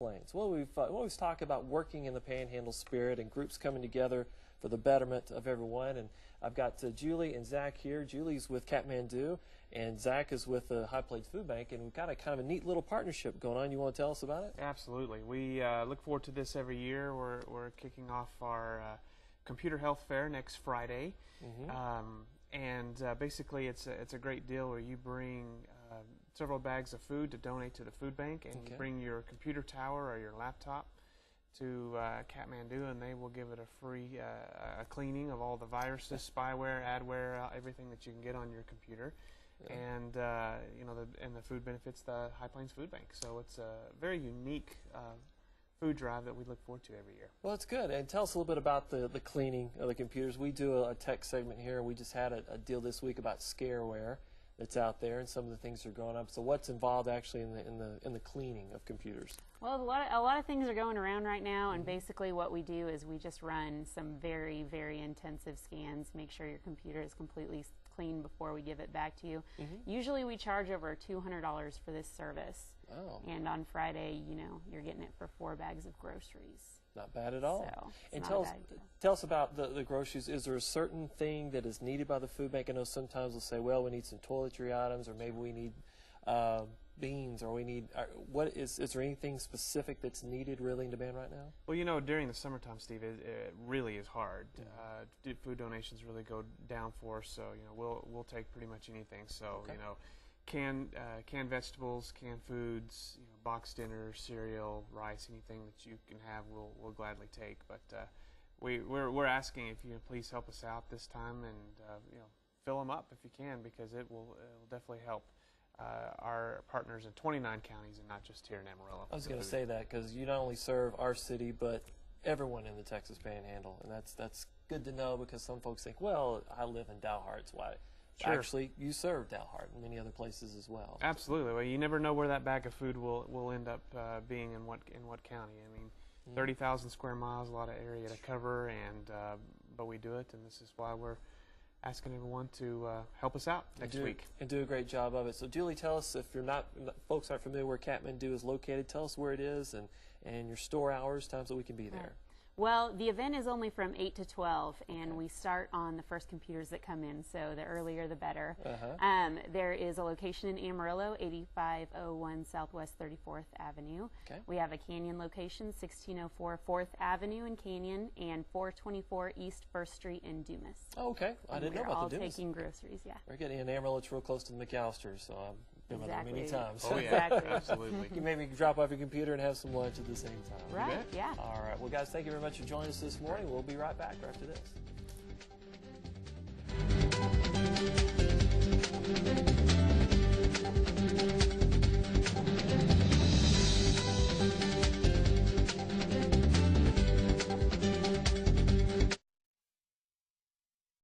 Plains. Well, we always talk about working in the Panhandle spirit and groups coming together for the betterment of everyone. And I've got Julie and Zach here. Julie's with Kathmandu, and Zach is with the High Plains Food Bank. And we've got a kind of a neat little partnership going on. You want to tell us about it? Absolutely. We look forward to this every year. We're kicking off our computer health fair next Friday. Basically it's a great deal where you bring several bags of food to donate to the food bank, and you bring your computer tower or your laptop to Kathmandu, and they will give it a free cleaning of all the viruses, spyware, adware, everything that you can get on your computer. And the food benefits the High Plains Food Bank. So it's a very unique food drive that we look forward to every year. Well, it's good. And tell us a little bit about the cleaning of the computers. We do a tech segment here. We just had a deal this week about scareware that's out there and some of the things that are going up. So what's involved actually in the cleaning of computers? Well, a lot of things are going around right now, and basically what we do is we just run some very, very intensive scans, make sure your computer is completely clean before we give it back to you. Usually we charge over $200 for this service. Oh. And on Friday, you're getting it for 4 bags of groceries. Not bad at all. So, and tell us about the groceries. Is there a certain thing that is needed by the food bank? I know sometimes they'll say, well, we need some toiletry items, or maybe we need beans, or we need, is there anything specific that's needed really in demand right now? Well, during the summertime, Steve, it really is hard. Food donations really go down for us, so we'll take pretty much anything. So canned vegetables, canned foods, boxed dinner, cereal, rice, anything that you can have, we'll gladly take. But we're asking if you please help us out this time, and fill them up if you can, because it will definitely help our partners in 29 counties and not just here in Amarillo. I was going to say that, because you not only serve our city but everyone in the Texas Panhandle, and that's good to know, because some folks think, well, I live in Dalhart, it's why. Sure. Actually, you serve Dalhart and many other places as well. Absolutely. Well, you never know where that bag of food will end up being in what county. I mean, 30,000 square miles, a lot of area to cover, and but we do it, and this is why we're asking everyone to help us out next week. And do a great job of it. So, Julie, tell us, if folks aren't familiar where Kathmandu is located, tell us where it is and your store hours, times that we can be there. Well, the event is only from 8 to 12, and we start on the first computers that come in, so the earlier the better. There is a location in Amarillo, 8501 Southwest 34th Avenue. We have a Canyon location, 1604 4th Avenue in Canyon, and 424 East 1st Street in Dumas. Oh, okay. I didn't know about the Dumas. We're all taking groceries, yeah. We're getting in Amarillo. It's real close to the McAllisters, so I've been there many times. Oh, yeah, exactly. Absolutely. You maybe drop off your computer and have some lunch at the same time. Right, yeah. All right. Well, guys, thank you very much for joining us this morning. We'll be right back after this.